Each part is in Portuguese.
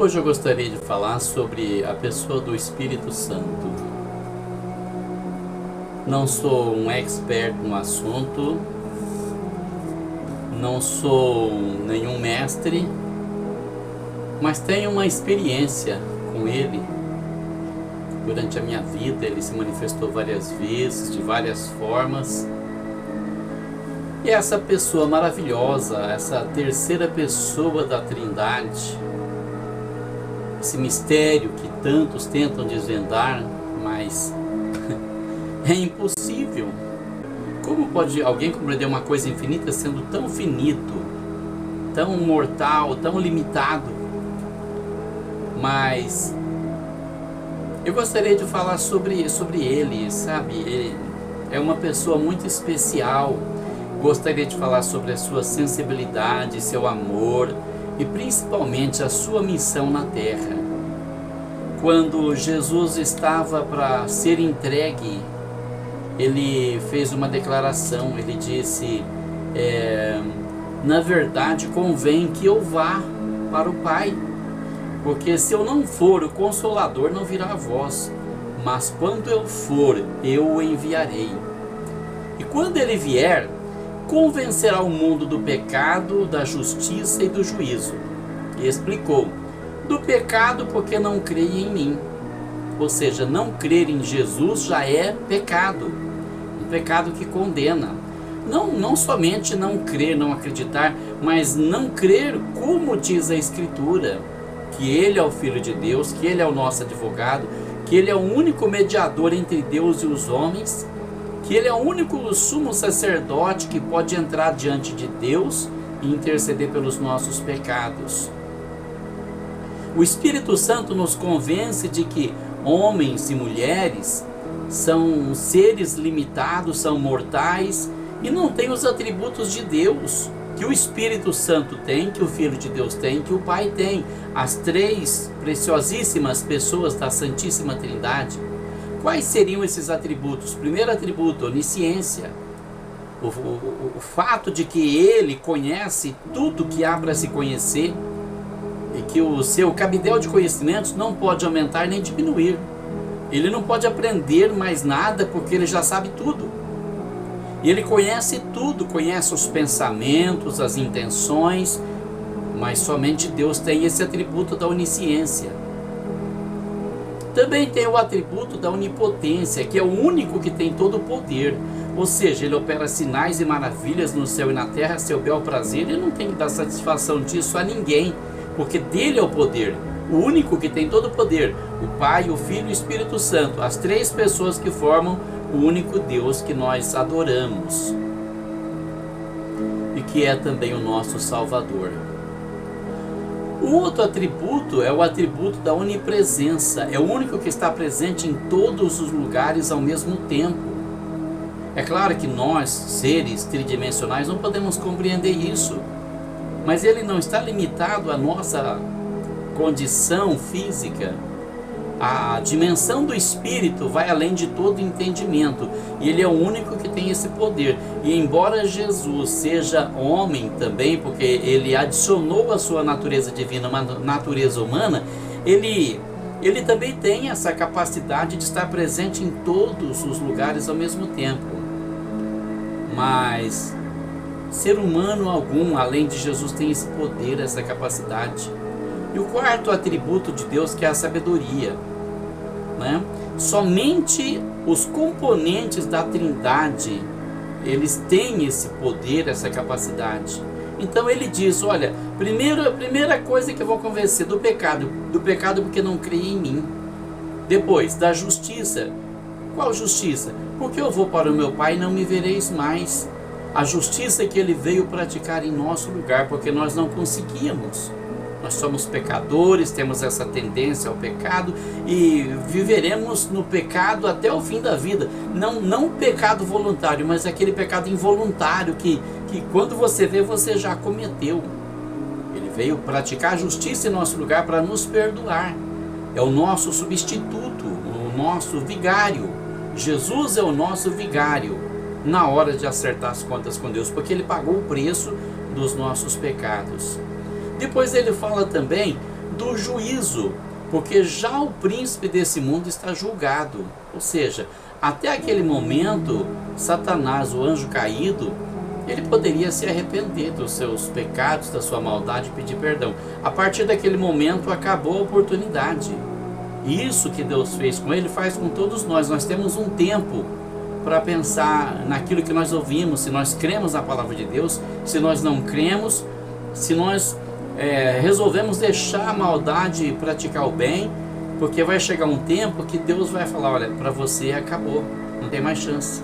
Hoje eu gostaria de falar sobre a pessoa do Espírito Santo. Não sou um expert no assunto, não sou nenhum mestre, mas tenho uma experiência com ele. Durante a minha vida ele se manifestou várias vezes, de várias formas. E essa pessoa maravilhosa, essa terceira pessoa da Trindade, esse mistério que tantos tentam desvendar, mas é impossível. Como pode alguém compreender uma coisa infinita sendo tão finito, tão mortal, tão limitado? Mas eu gostaria de falar sobre ele, sabe? Ele é uma pessoa muito especial. Gostaria de falar sobre a sua sensibilidade, seu amor e principalmente a sua missão na terra. Quando Jesus estava para ser entregue, ele fez uma declaração. Ele disse: na verdade convém que eu vá para o Pai, porque se eu não for, o Consolador não virá a vós, mas quando eu for, eu o enviarei. E quando ele vier, convencerá o mundo do pecado, da justiça e do juízo. E explicou: do pecado porque não creem em mim. Ou seja, não crer em Jesus já é pecado. Um pecado que condena. Não somente não crer, não acreditar, mas não crer como diz a Escritura, que Ele é o Filho de Deus, que Ele é o nosso advogado, que Ele é o único mediador entre Deus e os homens, que Ele é o único sumo sacerdote que pode entrar diante de Deus e interceder pelos nossos pecados. O Espírito Santo nos convence de que homens e mulheres são seres limitados, são mortais e não têm os atributos de Deus, que o Espírito Santo tem, que o Filho de Deus tem, que o Pai tem, as três preciosíssimas pessoas da Santíssima Trindade. Quais seriam esses atributos? Primeiro atributo, onisciência. O fato de que Ele conhece tudo que há para se conhecer e que o seu cabedal de conhecimentos não pode aumentar nem diminuir. Ele não pode aprender mais nada porque Ele já sabe tudo. E Ele conhece tudo, conhece os pensamentos, as intenções, mas somente Deus tem esse atributo da onisciência. Também tem o atributo da onipotência, que é o único que tem todo o poder. Ou seja, Ele opera sinais e maravilhas no céu e na terra a seu bel prazer. Ele não tem que dar satisfação disso a ninguém, porque dele é o poder. O único que tem todo o poder, o Pai, o Filho e o Espírito Santo, as três pessoas que formam o único Deus que nós adoramos e que é também o nosso Salvador. O outro atributo é o atributo da onipresença. É o único que está presente em todos os lugares ao mesmo tempo. É claro que nós, seres tridimensionais, não podemos compreender isso, mas ele não está limitado à nossa condição física. A dimensão do Espírito vai além de todo entendimento, e Ele é o único que tem esse poder. E embora Jesus seja homem também, porque Ele adicionou a sua natureza divina uma natureza humana, Ele também tem essa capacidade de estar presente em todos os lugares ao mesmo tempo. Mas ser humano algum, além de Jesus, tem esse poder, essa capacidade. E o quarto atributo de Deus, que é a sabedoria, né? Somente os componentes da Trindade, eles têm esse poder, essa capacidade. Então ele diz: olha, a primeira coisa que eu vou convencer do pecado porque não creia em mim. Depois, da justiça. Qual justiça? Porque eu vou para o meu Pai e não me vereis mais. A justiça que Ele veio praticar em nosso lugar, porque nós não conseguíamos. Nós somos pecadores, temos essa tendência ao pecado e viveremos no pecado até o fim da vida. Não pecado voluntário, mas aquele pecado involuntário que quando você vê, você já cometeu. Ele veio praticar a justiça em nosso lugar para nos perdoar. É o nosso substituto, o nosso vigário. Jesus é o nosso vigário na hora de acertar as contas com Deus, porque Ele pagou o preço dos nossos pecados. Depois ele fala também do juízo, porque já o príncipe desse mundo está julgado. Ou seja, até aquele momento, Satanás, o anjo caído, ele poderia se arrepender dos seus pecados, da sua maldade e pedir perdão. A partir daquele momento acabou a oportunidade. E isso que Deus fez com ele, faz com todos nós. Nós temos um tempo para pensar naquilo que nós ouvimos, se nós cremos na palavra de Deus, se nós não cremos, se nós resolvemos deixar a maldade e praticar o bem, porque vai chegar um tempo que Deus vai falar, olha, para você acabou, não tem mais chance.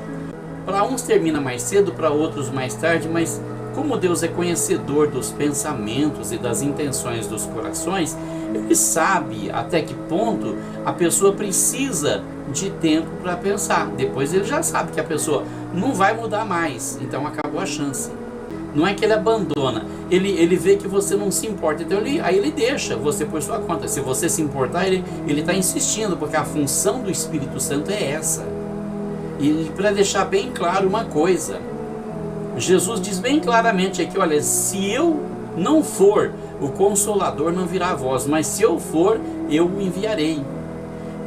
Para uns termina mais cedo, para outros mais tarde, mas como Deus é conhecedor dos pensamentos e das intenções dos corações, Ele sabe até que ponto a pessoa precisa de tempo para pensar. Depois Ele já sabe que a pessoa não vai mudar mais, então acabou a chance. Não é que Ele abandona, ele vê que você não se importa, então aí ele deixa você por sua conta. Se você se importar, ele está insistindo, porque a função do Espírito Santo é essa. E para deixar bem claro uma coisa, Jesus diz bem claramente aqui, olha, se eu não for, o Consolador não virá a vós, mas se eu for, eu o enviarei.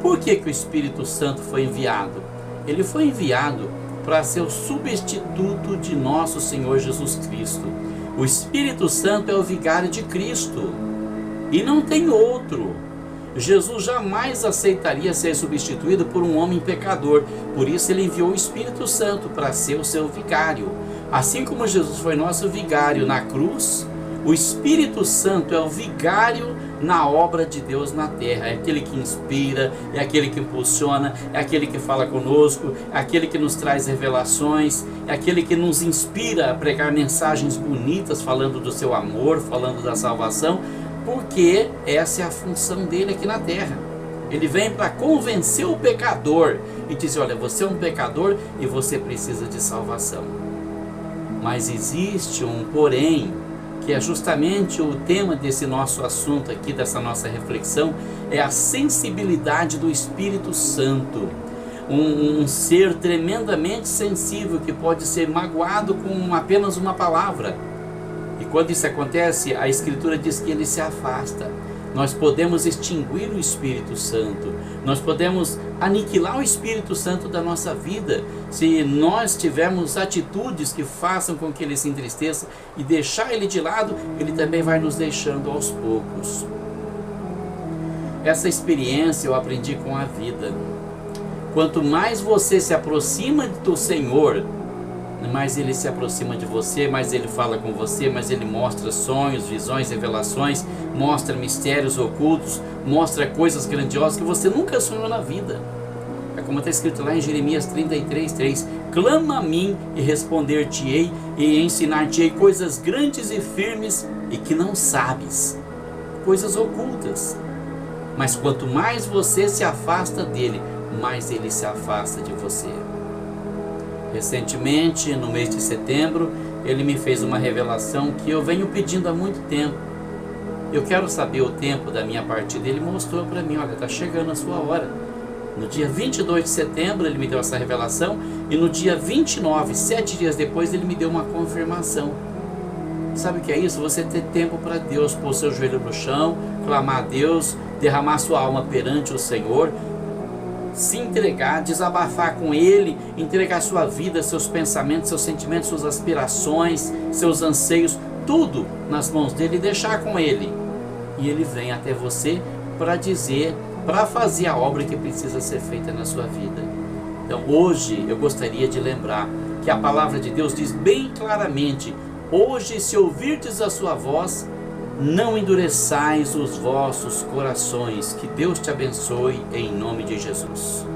Por que o Espírito Santo foi enviado? Ele foi enviado para ser o substituto de nosso Senhor Jesus Cristo. O Espírito Santo é o vigário de Cristo e não tem outro. Jesus jamais aceitaria ser substituído por um homem pecador, por isso Ele enviou o Espírito Santo para ser o seu vigário. Assim como Jesus foi nosso vigário na cruz, o Espírito Santo é o vigário na obra de Deus na terra. É aquele que inspira, é aquele que impulsiona, é aquele que fala conosco, é aquele que nos traz revelações, é aquele que nos inspira a pregar mensagens bonitas, falando do seu amor, falando da salvação, porque essa é a função dele aqui na terra. Ele vem para convencer o pecador e dizer, olha, você é um pecador e você precisa de salvação. Mas existe um porém, que é justamente o tema desse nosso assunto aqui, dessa nossa reflexão, é a sensibilidade do Espírito Santo. Um ser tremendamente sensível que pode ser magoado com apenas uma palavra. E quando isso acontece, a Escritura diz que ele se afasta. Nós podemos extinguir o Espírito Santo, nós podemos aniquilar o Espírito Santo da nossa vida, se nós tivermos atitudes que façam com que ele se entristeça e deixar ele de lado, ele também vai nos deixando aos poucos. Essa experiência eu aprendi com a vida. Quanto mais você se aproxima do Senhor, mais Ele se aproxima de você, mais Ele fala com você, mais Ele mostra sonhos, visões, revelações, mostra mistérios ocultos, mostra coisas grandiosas que você nunca sonhou na vida. É como está escrito lá em Jeremias 33:3, clama a mim e responder-te-ei e ensinar-te-ei coisas grandes e firmes e que não sabes, coisas ocultas. Mas quanto mais você se afasta dele, mais ele se afasta de você. Recentemente, no mês de setembro, ele me fez uma revelação que eu venho pedindo há muito tempo. Eu quero saber o tempo da minha partida. Ele mostrou para mim, olha, está chegando a sua hora. No dia 22 de setembro ele me deu essa revelação e no dia 29, 7 dias depois, ele me deu uma confirmação. Sabe o que é isso? Você ter tempo para Deus, pôr seu joelho no chão, clamar a Deus, derramar sua alma perante o Senhor, se entregar, desabafar com Ele, entregar sua vida, seus pensamentos, seus sentimentos, suas aspirações, seus anseios, tudo nas mãos dele e deixar com Ele. E Ele vem até você para dizer, para fazer a obra que precisa ser feita na sua vida. Então hoje eu gostaria de lembrar que a palavra de Deus diz bem claramente, hoje se ouvirdes a sua voz, não endureçais os vossos corações. Que Deus te abençoe em nome de Jesus.